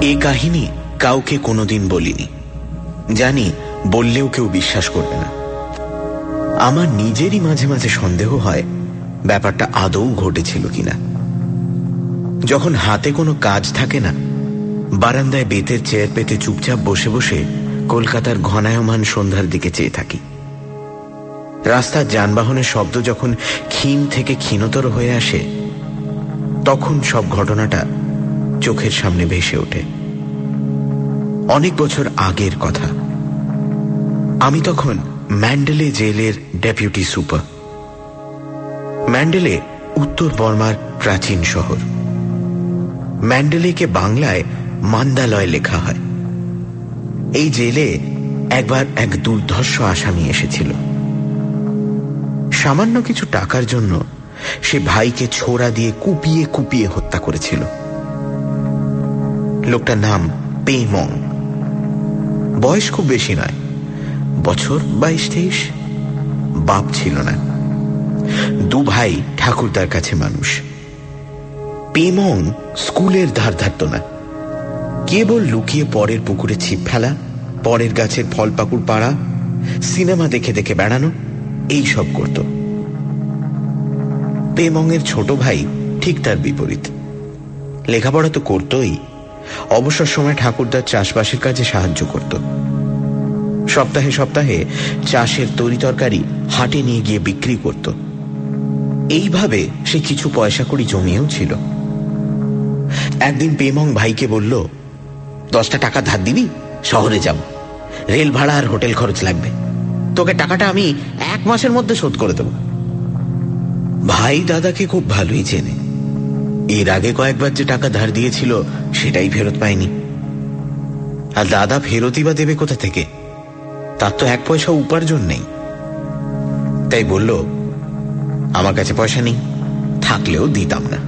এই কাহিনী কাউকে কোনোদিন বলিনি, জানি বললেও কেউ বিশ্বাস করবে না। আমার নিজেরই মাঝে মাঝে সন্দেহ হয় ব্যাপারটা আদৌ ঘটেছিল কিনা। যখন হাতে কোনো কাজ থাকে না, বারান্দায় বেতের চেয়ার পেতে চুপচাপ বসে বসে কলকাতার ঘনায়মান সন্ধ্যার দিকে চেয়ে থাকি। রাস্তার যানবাহনের শব্দ যখন ক্ষীণ থেকে ক্ষীণতর হয়ে আসে, তখন সব ঘটনাটা চোখের সামনে ভেসে ওঠে। অনেক বছর আগের কথা। আমি তখন ম্যান্ডেলে জেলের ডেপুটি সুপার। ম্যান্ডেলে উত্তর বর্মার প্রাচীন শহর। ম্যান্ডেলেকে বাংলায় মান্দালয় লেখা হয়। এই জেলে একবার এক দুর্ধর্ষ আসামি এসেছিল। সামান্য কিছু টাকার জন্য সে ভাইকে ছোরা দিয়ে কুপিয়ে কুপিয়ে হত্যা করেছিল। লোকটার নাম পেমং। বয়স খুব বেশি নয়, বছর 22-23। বাপ ছিল না। দু ভাই ঠাকুরদার কাছে মানুষ। পেমং স্কুলের ধার ধারত না, কেবল লুকিয়ে পরের পুকুরে ছিপ ফেলা, পরের গাছের ফল পাকুড় পাড়া, সিনেমা দেখে দেখে বেড়ানো, এই সব করত। পেমংয়ের ছোট ভাই ঠিক তার বিপরীত। লেখাপড়া তো করতই, অবসর সময় ঠাকুরদার চাষবাসের কাজে সাহায্য করত। সপ্তাহে সপ্তাহে চাষের তরিতরকারি হাটে নিয়ে গিয়ে বিক্রি করত। এইভাবে সে কিছু পয়সা কড়ি জমিয়েও ছিল। একদিন পেমং ভাইকে বলল, 10টা টাকা ধার দিবি? শহরে যাব, রেল ভাড়া আর হোটেল খরচ লাগবে, তোকে টাকাটা আমি 1 মাসের মধ্যে শোধ করে দেব। ভাই দাদাকে খুব ভালোই চেনে। এর আগে কয়েকবার যে টাকা ধার দিয়েছিল সেটাই ফেরত পায়নি। আর দাদা ফেরতই বা দেবে কোথা থেকে? তার তো 1 পয়সা উপার্জন নেই। তাই বলল, আমার কাছে পয়সা নেই, থাকলেও দিতাম না।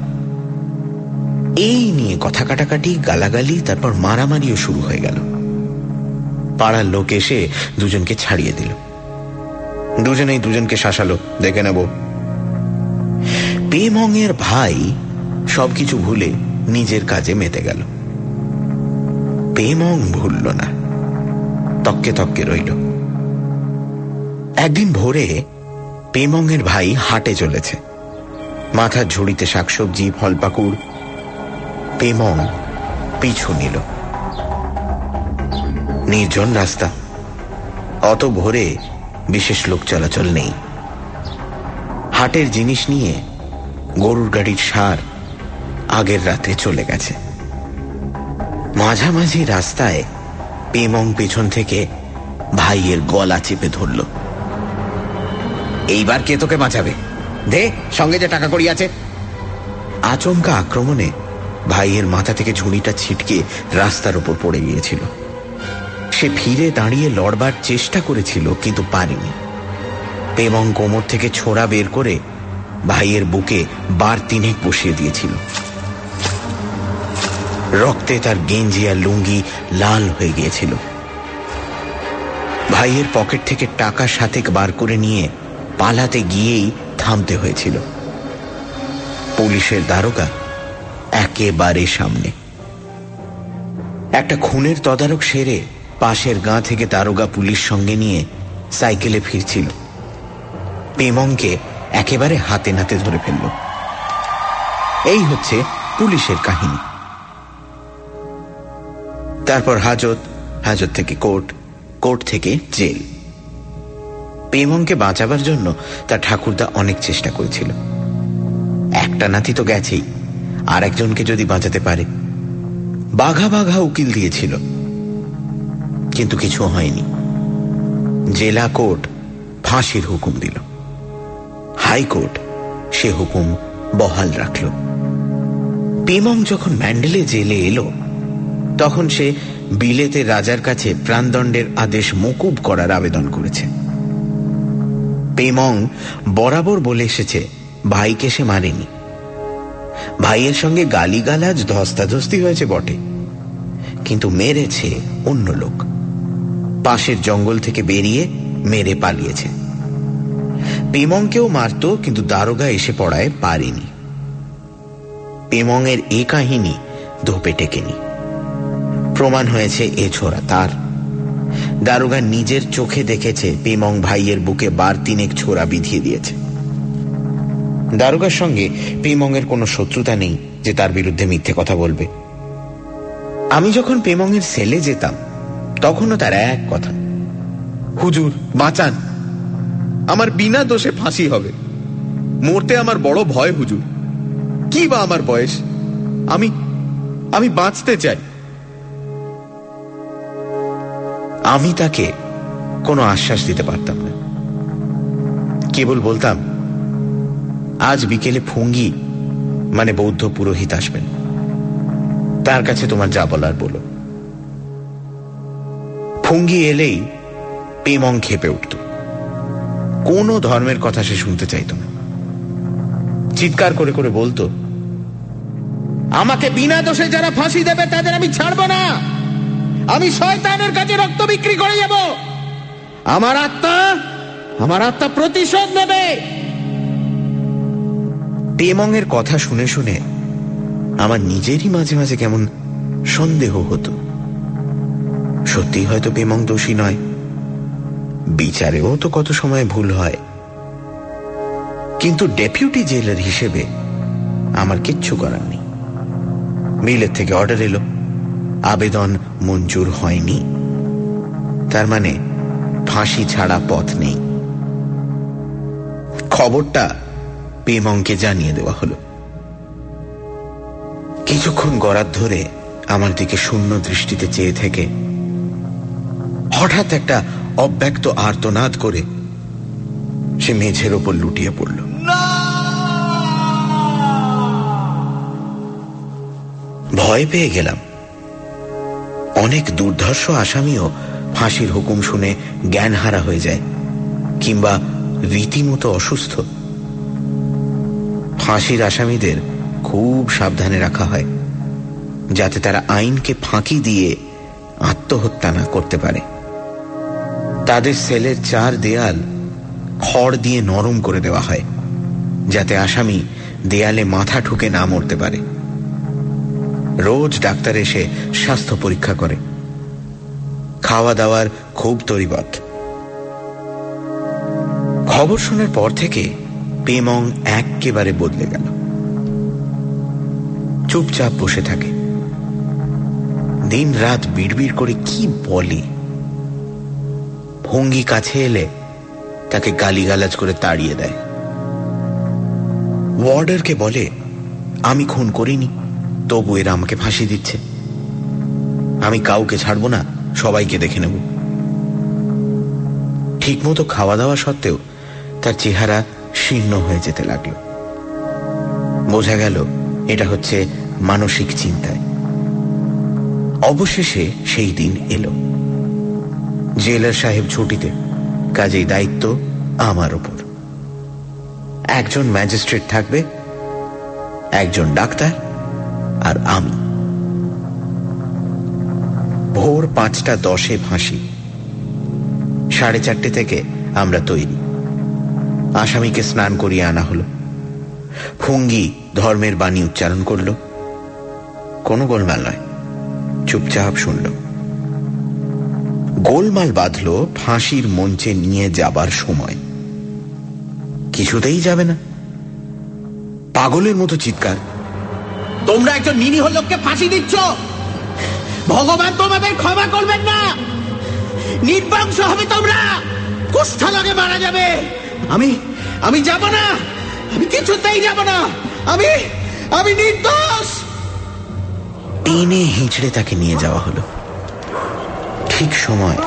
এই নিয়ে কথা কাটাকাটি, গালাগালি, তারপর মারামারিও শুরু হয়ে গেল। পাড়ার লোক এসে দুজনকে ছাড়িয়ে দিল। দুজনেই দুজনকে শাসালো, দেখে নেব। পেমংয়ের ভাই সবকিছু ভুলে নিজের কাজে মেতে গেল। পেমং ভুলল না, তককে তককে রইল। একদিন ভোরে পেমংয়ের ভাই হাটে চলেছে, মাথার ঝুড়িতে শাকসবজি, ফল পাকুড়। পেমং পিছু নিল। নির্জন রাস্তা, অত ভোরে বিশেষ লোক চলাচল নেই। হাটের জিনিস নিয়ে গরুর গাড়ির সার আগের রাতে চলে গেছে। মাঝামাঝি রাস্তায় পেমং পেছন থেকে ভাইয়ের গলা চেপে ধরল। এইবার কে তোকে বাঁচাবে? দে সঙ্গে যে টাকা কড়ি আছে। আচমকা আক্রমণে ভাইয়ের মাথা থেকে ঝুড়িটা ছিটকে রাস্তার উপর পড়ে গিয়েছিল। সে ফিরে দাঁড়িয়ে লড়বার চেষ্টা করেছিল, কিন্তু পারেনি। পেমং কোমর থেকে ছোরা বের করে ভাইয়ের বুকে 3 বসিয়ে দিয়েছিল। রক্তে তার গেঞ্জি আর লুঙ্গি লাল হয়ে গিয়েছিল। ভাইয়ের পকেট থেকে টাকা সাথে বার করে নিয়ে পালাতে গিয়েই থামতে হয়েছিল। পুলিশের দারোগা একেবারে সামনে। একটা খুনের তদারক সেরে পাশের গাঁ থেকে দারোগা পুলিশ সঙ্গে নিয়ে সাইকেলে ফিরছিল। পেমংকে একেবারে হাতে নাতে ধরে ফেলল। এই হচ্ছে পুলিশের কাহিনী। তারপর হাজত, হাজত থেকে কোর্ট, কোর্ট থেকে জেল। পেমংকে বাঁচাবার জন্য তার ঠাকুরদা অনেক চেষ্টা করেছিল। একটা নাতি তো গেছেই, আর একজনকে যদি বাঁচাতে পারে। বাঘা বাঘা উকিল দিয়েছিল, কিন্তু কিছু হয়নি। জেলা কোর্ট ফাঁসির হুকুম দিল। হাইকোর্ট সে হুকুম বহাল রাখল। পেমং যখন ম্যান্ডেলে জেলে এলো, তখন সে বিলেতের রাজার কাছে প্রাণদণ্ডের আদেশ মকুব করার আবেদন করেছে। পেমং বরাবর বলে এসেছে ভাইকে সে মারেনি। ভাইয়ের সঙ্গে গালিগালাজ, ধস্তাধস্তি হয়েছে বটে, কিন্তু মেরেছে অন্য লোক। পাশের জঙ্গল থেকে বেরিয়ে মেরে পালিয়েছে। পেমংকেও মারত, কিন্তু দারোগা এসে পড়ায় পারেনি। পেমংয়ের এ কাহিনী ধোপে টেকেনি। প্রমাণ হয়েছে এ ছোড়া তার। দারোগা নিজের চোখে দেখেছে পেমং ভাইয়ের বুকে বার তিনেক ছোড়া বিধিয়ে দিয়েছে। দারোগার সঙ্গে পেমংয়ের কোনো শত্রুতা নেই যে তার বিরুদ্ধে মিথ্যে কথা বলবে। আমি যখন পেমংয়ের সেলে যেতাম তখনও তার এক কথা, হুজুর বাঁচান, আমার বিনা দোষে ফাঁসি হবে, মরতে আমার বড় ভয় হুজুর, কি বা আমার বয়স, আমি বাঁচতে চাই। আমি তাকে কোনো আশ্বাস দিতে পারতাম না, কেবল বলতাম, আজ বিকেলে ফুঙ্গি মানে বৌদ্ধ পুরোহিত আসবেন, তার কাছে তোমার যা বলার বলো। ফুঙ্গি এলেই পেমং খেপে উঠত, কোনো ধর্মের কথা সে শুনতে চাইত না। চিৎকার করে করে বলতো, আমাকে বিনা দোষে যারা ফাঁসি দেবে তাদের আমি ছাড়ব না, আমি শয়তানের কাছে রক্ত বিক্রি করে যাব, আমার আত্মা প্রতিশোধ নেবে। পেমংয়ের কথা শুনে শুনে আমার নিজেরই মাঝে মাঝে কেমন সন্দেহ হতো, সত্যি হয়তো পেমং দোষী নয়, বিচারেও তো কত সময় ভুল হয়। কিন্তু ডেপুটি জেলার হিসেবে আমার কিচ্ছু করার নেই। মিলের থেকে অর্ডার এলো, আবেদন মঞ্জুর হয়নি, তার মানে ফাঁসি ছাড়া পথ নেই। খবরটা পেমংকে জানিয়ে দেওয়া হলো। কিছুক্ষণ গড়াত ধরে আমার দিকে শূন্য দৃষ্টিতে চেয়ে থেকে হঠাৎ একটা অব্যক্ত আর্তনাদ করে সে মেঝের ওপর লুটিয়ে পড়ল। ভয় পেয়ে গেলাম। অনেক দুর্ধর্ষ আসামিও ফাঁসির হুকুম শুনে জ্ঞানহারা হয়ে যায় কিংবা রীতিমতো অসুস্থ। ফাঁসির আসামিদের খুব সাবধানে রাখা হয় যাতে তারা আইনকে ফাঁকি দিয়ে আত্মহত্যা না করতে পারে। তাদের সেলের চার দেয়াল খড় দিয়ে নরম করে দেওয়া হয় যাতে আসামি দেয়ালে মাথা ঠুকে না মরতে পারে। রোজ ডাক্তার এসে স্বাস্থ্য পরীক্ষা করে। খাওয়া দাওয়ার খুব তরিবত। খবর শোনার পর থেকে পেমং একেবারে বদলে গেল। চুপচাপ বসে থাকে, দিন রাত বিড়বিড় করে কি বলে। ভঙ্গি কাছে এলে তাকে গালিগালাজ করে তাড়িয়ে দেয়। ওয়ার্ডারকে বলে, আমি খুন করিনি, তবু এরা আমাকে ফাঁসি দিচ্ছে, আমি কাউকে ছাড়ব না, সবাইকে দেখে নেব। ঠিকমতো খাওয়া দাওয়া সত্ত্বেও তার চেহারা শীর্ণ হয়ে যেতে লাগল। বোঝা গেল এটা হচ্ছে মানসিক চিন্তায়। অবশেষে সেই দিন এলো। জেলার সাহেব ছুটিতে, কাজেই দায়িত্ব আমার উপর। একজন ম্যাজিস্ট্রেট থাকবে, একজন ডাক্তার আর আমি। ভোর 5:10 ফাঁসি। 4:30 থেকে আমরা তৈরি। আসামিকে স্নান করিয়ে আনা হলো। ফুঙ্গি ধর্মের বাণী উচ্চারণ করল। কোনো গোলমাল নয়, চুপচাপ শুনল। গোলমাল বাঁধল ফাঁসির মঞ্চে নিয়ে যাবার সময়। কিছুতেই যাবে না। পাগলের মতো চিৎকার, তোমরা একজন নিরীহ লোককে ফাঁসি দিচ্ছ, ভগবান তোমাদের ক্ষমা করবেন না, নির্বংশ হবে তোমরা, কুষ্ঠরোগে মারা যাবে। আমি যাব না, আমি কিছুতেই যাব না, আমি নির্দোষ। টেনে হিঁচড়ে তাকে নিয়ে যাওয়া হলো। ঠিক সময়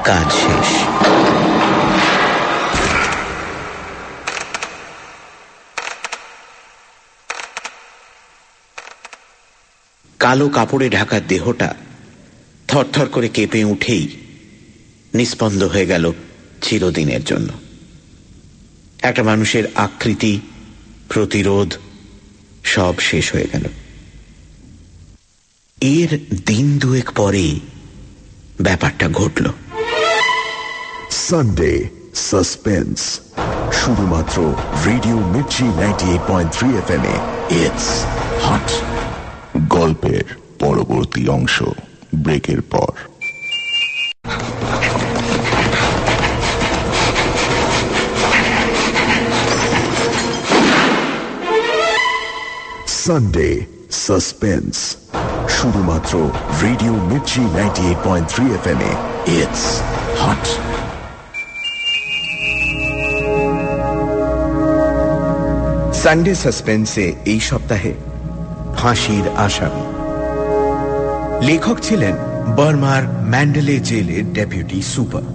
কাজ শেষ। কালো কাপড়ে ঢাকা দেহটা থরথর করে কেঁপে উঠেই নিস্পন্দ হয়ে গেল চিরদিনের জন্য। একটা মানুষের আকৃতি, প্রতিরোধ সব শেষ হয়ে গেল। এর দিন দুয়েক পরেই ব্যাপারটা ঘটল। সানডে সাসপেন্স, শুধুমাত্র রেডিও মির্চি 98.3 FM এ। It's hot. গল্পের পরবর্তী অংশ। ব্রেকের পর। সানডে সাসপেন্স, শুধুমাত্র রেডিও মির্চি 98.3 FM এ। It's hot. সানডে সাসপেন্সে এই সপ্তাহে ফাঁসির আসামি। লেখক ছিলেন বার্মার ম্যান্ডেলে জেলের ডেপুটি সুপার।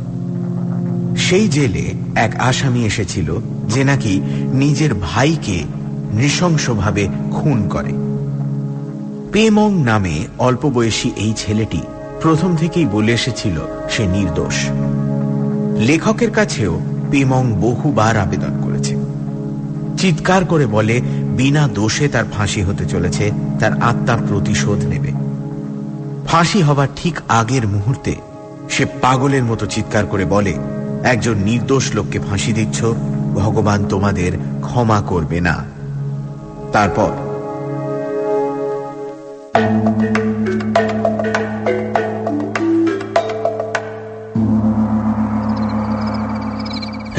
সেই জেলে এক আসামি এসেছিল যে নাকি নিজের ভাইকে নৃশংসভাবে খুন করে। পেমং নামে অল্প বয়সী এই ছেলেটি প্রথম থেকেই বলে এসেছিল সে নির্দোষ। লেখকের কাছেও পেমং বহুবার আবেদন করেছে, চিৎকার করে বলে বিনা দোষে তার ফাঁসি হতে চলেছে, তার আত্মার প্রতিশোধ নেবে। ফাঁসি হবার ঠিক আগের মুহূর্তে সে পাগলের মতো চিৎকার করে বলে, একজন নির্দোষ লোককে ফাঁসি দিচ্ছ, ভগবান তোমাদের ক্ষমা করবে না। তারপর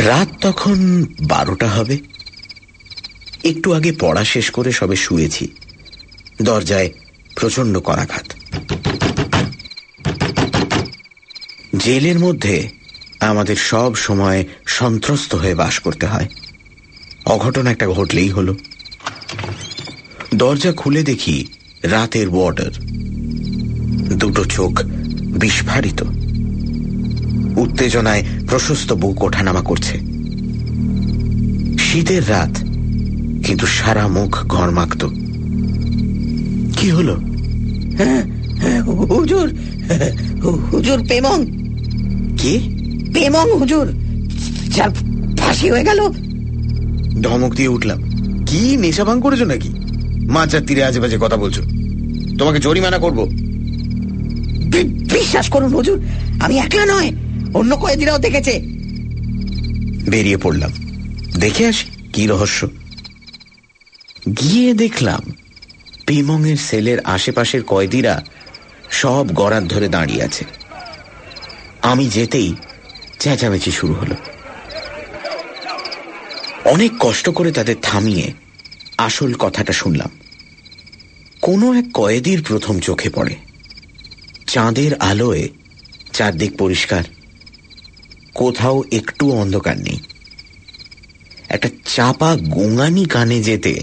রাত তখন 12টা হবে। একটু আগে পড়া শেষ করে সবে শুয়েছি। দরজায় প্রচন্ড করাঘাত। জেলের মধ্যে আমাদের সব সময় সন্ত্রস্ত হয়ে বাস করতে হয়। অঘটন একটা ঘটলেই হলো। দরজা খুলে দেখি রাতের ওয়ার্ডার, দুটো চোখ বিস্ফারিত, উত্তেজনায় প্রশস্ত বুক ওঠানামা করছে। শীতের রাত, কিন্তু সারা মুখ ঘর্মাক্ত। কি হলো? হুজুর, হুজুর পেমং। কি? পেমং হুজুর, যার ফাঁসি হয়ে গেল। ধমক দিয়ে উঠলাম। কি নেশা ভাঙ করেছো নাকি? মাঝরাত তীরে আজে বাজে কথা বলছো, তোমাকে জরিমানা করব। বিশ্বাস করুন হুজুর, আমি একলা নয়, অন্য কয়েদিরাও দেখেছে। বেরিয়ে পড়লাম, দেখে আসি কি রহস্য। গিয়ে দেখলাম পেমং এর সেলের আশেপাশের কয়েদিরা সব গরাদ ধরে দাঁড়িয়ে আছে। আমি যেতেই চেঁচামেচি শুরু হলো। অনেক কষ্ট করে তাদের থামিয়ে আসল কথাটা শুনলাম। কোনো এক কয়েদির প্রথম চোখে পড়ে। চাঁদের আলোয় চারদিক পরিষ্কার, কোথাও একটু অন্ধকার নেই। একটা চাপা গোঙানি কানে যেতে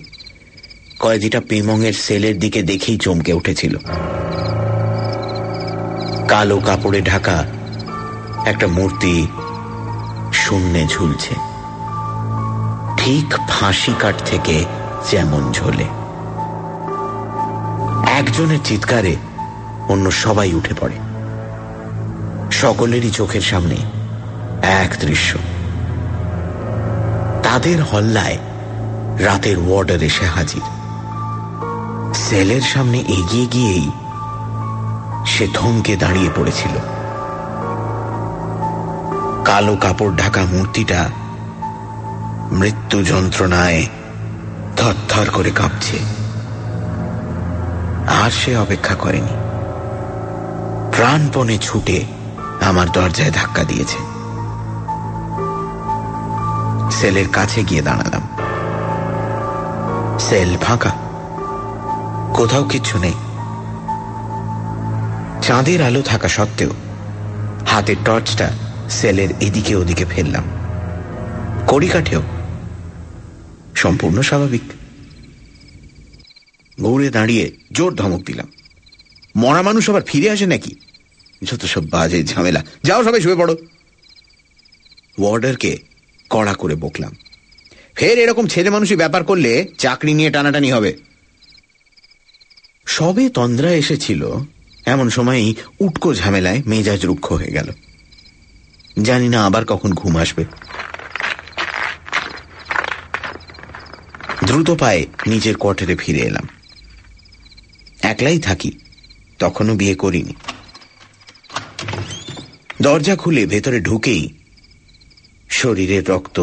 কয়েদিটা পেমং এর সেলের দিকে দেখেই চমকে উঠেছিল। কালো কাপড়ে ঢাকা একটা মূর্তি শূন্যে ঝুলছে, ঠিক ফাঁসি কাঠ থেকে যেমন ঝোলে। একজনের চিৎকারে অন্য সবাই উঠে পড়ে। সকলেরই চোখের সামনে এক দৃশ্য। তাদের হল্লায় রাতের ওয়ার্ডার এসে হাজির। সেলের সামনে এগিয়ে গিয়েই সে থমকে দাঁড়িয়ে পড়েছিল। কালো কাপড় ঢাকা মূর্তিটা মৃত্যু যন্ত্রণায় থরথর করে কাঁপছে। আর সে অপেক্ষা করেনি, প্রাণপণে ছুটে আমার দরজায় ধাক্কা দিয়েছে। সেলের কাছে গিয়ে দাঁড়ালাম। সেল ফাঁকা, কোথাও কিচ্ছু নেই। চাঁদের আলো থাকা সত্ত্বেও হাতের টর্চটা সেলের এদিকে ওদিকে ফেললাম। কড়িকাঠেও সম্পূর্ণ স্বাভাবিক। ঘুরে দাঁড়িয়ে জোর ধমক দিলাম, মরা মানুষ আবার ফিরে আসে নাকি? যত সব বাজে ঝামেলা, যাও সবাই শুয়ে পড়ো। ওয়ার্ডারকে কড়া করে বকলাম, ফের এরকম ছেলে মানুষই ব্যাপার করলে চাকরি নিয়ে টানাটানি হবে। সবে তন্দ্রা এসেছিল, এমন সময়ই উটকো ঝামেলায় মেজাজ রুক্ষ হয়ে গেল। জানি না আবার কখন ঘুম আসবে। দ্রুত পায়ে নিজের কোয়ার্টারে ফিরে এলাম। একলাই থাকি, তখনও বিয়ে করিনি। দরজা খুলে ভেতরে ঢুকেই শরীরের রক্ত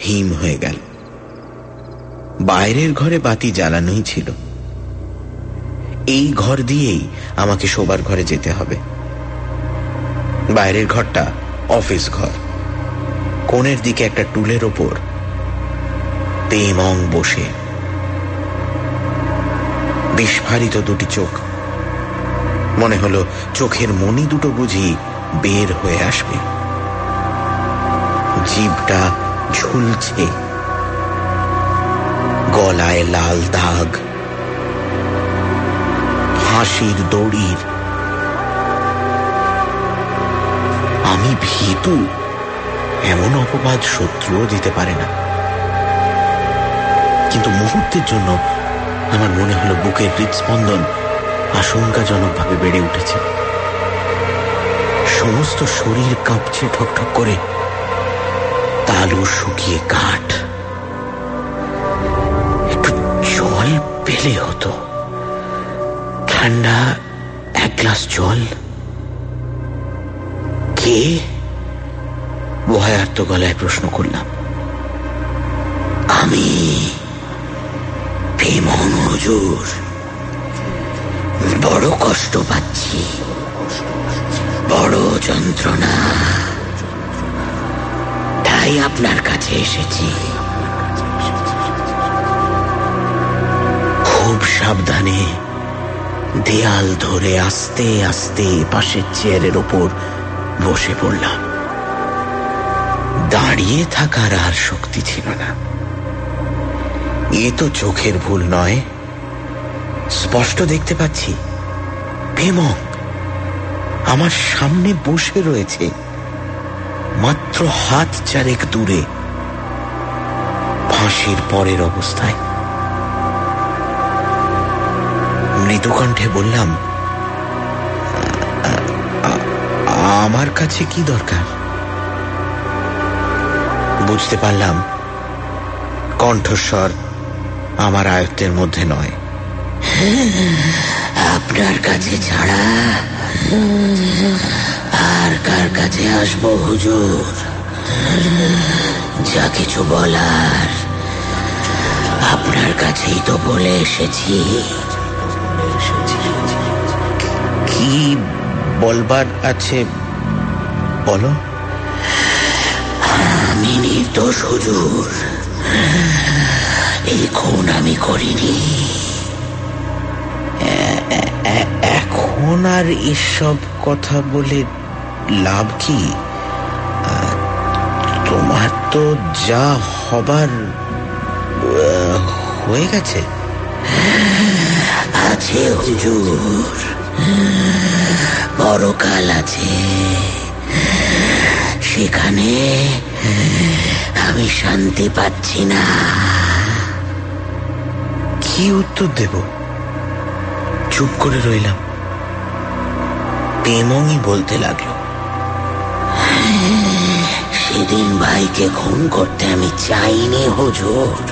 হিম হয়ে গেল। বাইরের ঘরে বাতি জ্বালানোই ছিল। এই ঘর দিয়েই আমাকে শোবার ঘরে যেতে হবে। বাইরের ঘরটা অফিস ঘর। কোণের দিকে একটা টুলের ওপর পেমং বসে, বিস্ফারিত দুটি চোখ। মনে হলো চোখের মণি দুটো বুঝি বের হয়ে আসবে। জিভটা ঝুলছে, গলায় লাল দাগ, হাসির দড়ির। আমি ভীতু, এমন অপবাদ শত্রুও দিতে পারে না। কিন্তু মুহূর্তের জন্য আমার মনে হলো বুকের হৃদস্পন্দন আশঙ্কাজনকভাবে বেড়ে উঠেছে। সমস্ত শরীর কাঁপছে ঠকঠক করে, তালু শুকিয়ে কাঠ। একটু জল পেলে হতো, ঠান্ডা এক গ্লাস জল। কে? ভয়ার্ত গলায় প্রশ্ন করলাম। আমি পেমং হুজুর, বড় কষ্ট পাচ্ছি, বড় যন্ত্রণা, তাই আপনার কাছে এসেছি। খুব সাবধানে দেয়াল ধরে আস্তে আস্তে পাশের চেয়ারের ওপর বসে পড়লাম। দাঁড়িয়ে থাকার আর শক্তি ছিল না। এ তো চোখের ভুল নয়, স্পষ্ট দেখতে পাচ্ছি পেমং আমার সামনে বসে রয়েছে, মাত্র হাত চারেক দূরে, ফাঁসির পরের অবস্থায়। মৃদুকণ্ঠে বললাম, আমার কাছে কি দরকার? বুঝতে পারলাম কণ্ঠস্বর আমার আয়ত্তের মধ্যে নয়। আপনার কাছে ছাড়া আর কার কাছে আসবো হুজুর? যা কিছু বলার আপনার কাছেই তো বলে এসেছি। কি বলবার আছে বলো। আমি নির্দোষ হুজুর, এই খুন আমি করিনি। এখন আর এসব কথা বলে লাভ কি? তোমার তো যা হবার হয়ে গেছে। আছে হুজুর, পরকাল আছে, সেখানে আমি শান্তি পাচ্ছি না। কি উত্তর দেব? চুপ করে রইলাম। পেমংই বলতে লাগলো, সেদিন ভাইকে খুন করতে আমি চাইনি হুজুর।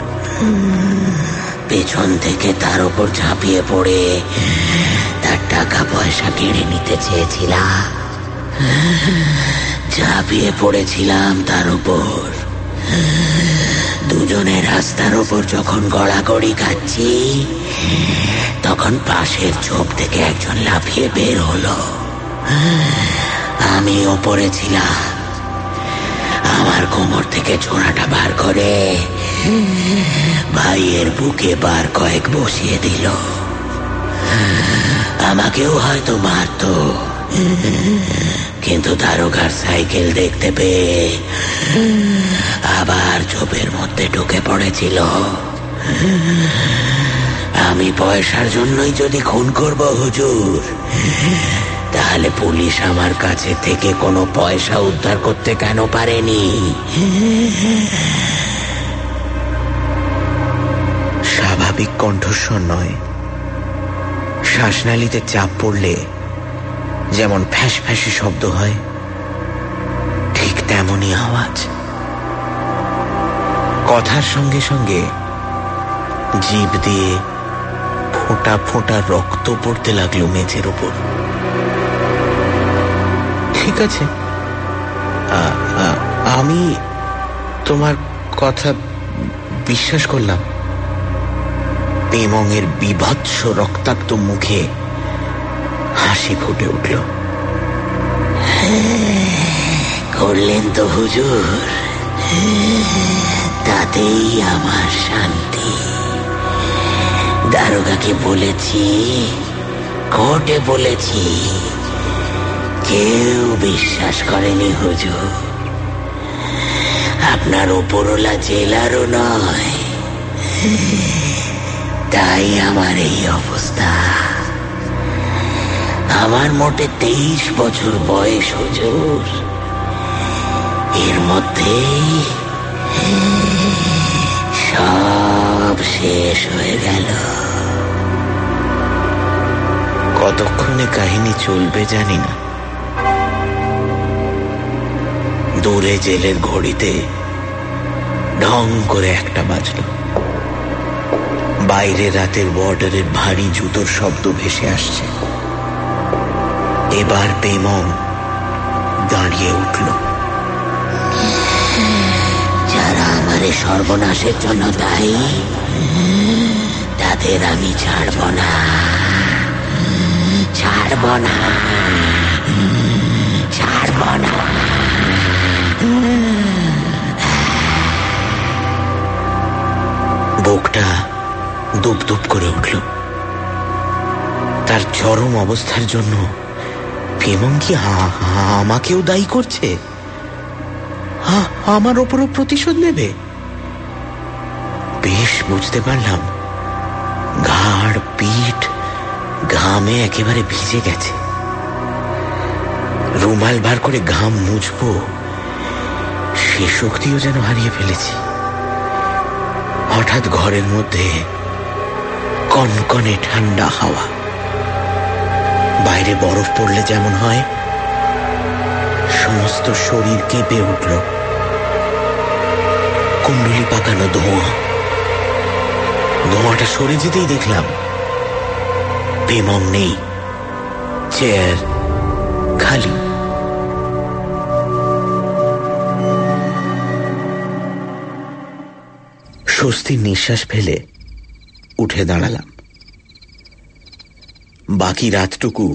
পেছন থেকে তার উপর ঝাঁপিয়ে পড়ে তার টাকা পয়সা কেড়ে নিতে চেয়েছিলাম। ঝাঁপিয়ে পড়েছিলাম তার উপর। দুজনে রাস্তার ওপর যখন গড়াগড়ি খাচ্ছি, তখন পাশের ঝোপ থেকে একজন লাফিয়ে বের হলো। আমি ওপরে ছিলাম। আমার কোমর থেকে ছোড়াটা বার করে ভাইয়ের বুকে বার কয়েক বসিয়ে দিল। আমাকেও হয়তো মারতো, কিন্তু দারোগার সাইকেল দেখতে পেয়ে আবার ঝোপের মধ্যে ঢুকে পড়েছিল। আমি পয়সার জন্যই যদি খুন করব হুজুর, তাহলে পুলিশ আমার কাছে থেকে কোনো পয়সা উদ্ধার করতে কেন পারেনি? স্বাভাবিক কণ্ঠস্বর নয়, শ্বাসনালীতে চাপ পড়লে যেমন ফ্যাঁস ফ্যাঁসি শব্দ হয়, ঠিক তেমনই আওয়াজ। কথার সঙ্গে সঙ্গে জিভ দিয়ে ফোঁটা ফোঁটা রক্ত পড়তে লাগলো মেঝের ওপর। ঠিক আছে, আমি তোমার কথা বিশ্বাস করলাম। পেমংয়ের বীভৎস রক্তাক্ত মুখে হাসি ফুটে উঠল। করলেন তো হুজুর, তাতেই আমার শান্তি। দারোগাকে বলেছি, কোর্টে বলেছি, কেউ বিশ্বাস করেনি হুজুর। আপনার ওপরওয়ালা জেলারও নয়, তাই আমার এই অবস্থা। আমার মোটে 23 বছর বয়স হুজুর, এর মধ্যেই সব শেষ হয়ে গেল। কতক্ষণে কাহিনী চলবে জানি না। দূরে জেলের ঘড়িতে ঢং করে 1টা বাজল। বাইরে রাতের বর্ডারের ভারী জুতোর শব্দ ভেসে আসছে। এবার পেমং দাঁড়িয়ে উঠল। যারা আমারে সর্বনাশের জন্য দায়ী, তাদের আমি ছাড়ব না, ছাড়ব না, ছাড়ব না। বুকটা দুপ দুপ করে উঠল। তার চরম অবস্থার জন্য পেমং কি আমাকেও দায়ী করছে? আমার ওপরও প্রতিশোধ নেবে? বেশ বুঝতে পারলাম, ঘাড় পিঠ ঘামে একেবারে ভিজে গেছে। রুমাল বার করে ঘাম মুছবো, সে শক্তিও যেন হারিয়ে ফেলেছি। হঠাৎ ঘরের মধ্যে কনকনে ঠান্ডা হাওয়া। বাইরে বরফ পড়লে যেমন হয়, সমস্ত শরীর কেঁপে উঠল। কুণ্ডলি পাকানো ধোঁয়া। ধোঁয়াটা সরে যেতেই দেখলাম পেমং নেই, চেয়ার খালি। স্বস্তির নিঃশ্বাস ফেলে উঠে দাঁড়ালাম। বাকি রাতটুকু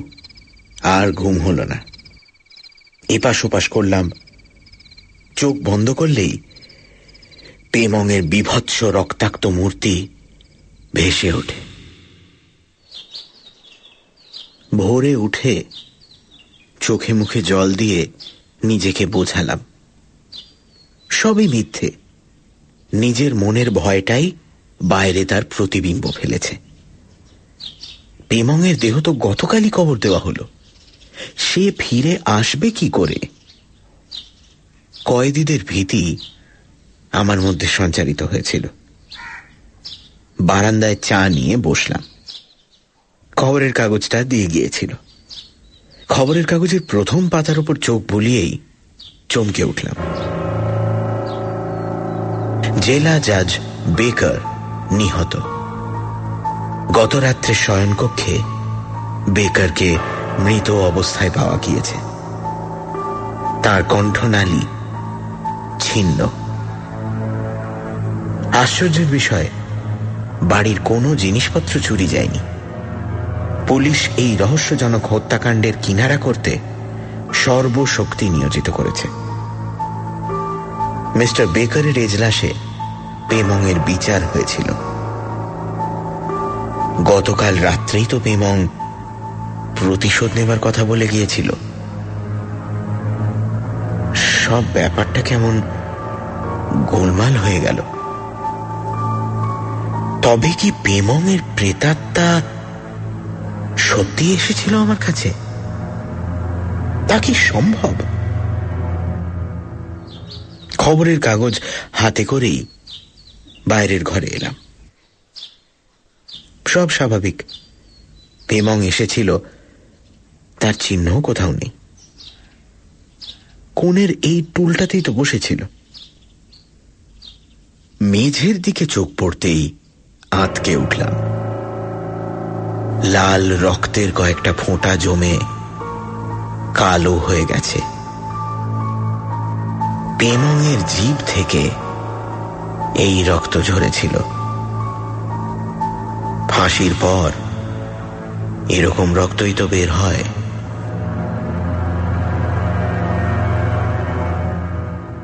আর ঘুম হল না। এপাশ ওপাশ করলাম। চোখ বন্ধ করলেই পেমংয়ের বীভৎস রক্তাক্ত মূর্তি ভেসে ওঠে। ভোরে উঠে চোখে মুখে জল দিয়ে নিজেকে বোঝালাম সবই মিথ্যে। নিজের মনের ভয়টাই বাইরে তার প্রতিবিম্ব ফেলেছে। পেমংয়ের দেহ তো গতকালই কবর দেওয়া হলো, সে ফিরে আসবে কি করে? কয়েদিদের ভীতি আমার মধ্যে সঞ্চারিত হয়েছিল। বারান্দায় চা নিয়ে বসলাম। খবরের কাগজটা দিয়ে গিয়েছিল। খবরের কাগজের প্রথম পাতার উপর চোখ বুলিয়েই চমকে উঠলাম। জেলা জাজ বেকার নিহত। গত রাত্রে শয়নকক্ষে বেকারকে মৃত অবস্থায় পাওয়া গিয়েছে। তার কণ্ঠনালী ছিন্ন। আশ্চর্যের বিষয়, বাড়ির কোনো জিনিসপত্র চুরি যায়নি। পুলিশ এই রহস্যজনক হত্যাকাণ্ডের কিনারা করতে সর্বশক্তি নিয়োজিত করেছে। মিস্টার বেকারের এজলাসে পেমংয়ের বিচার হয়েছিল। গতকাল রাত্রেই তো পেমং প্রতিশোধ নেবার কথা বলে গিয়েছিল। সব ব্যাপারটা কেমন গোলমাল হয়ে গেল। তবে কি পেমংয়ের প্রেতাত্মা সত্যি এসেছিল আমার কাছে? তা কি সম্ভব? খবরের কাগজ হাতে করেই বাইরের ঘরে এলাম। সব স্বাভাবিক। পেমং এসেছিল, তার চিহ্নও কোথাও নেই। কোণের এই টুলটাতেই তো বসেছিল। মেঝের দিকে চোখ পড়তেই আঁতকে উঠলাম। লাল রক্তের কয়েকটা ফোঁটা জমে কালো হয়ে গেছে। পেমংয়ের জিভ থেকে এই রক্ত ঝরেছিল। ফাঁসির পর এরকম রক্তই তো বের হয়।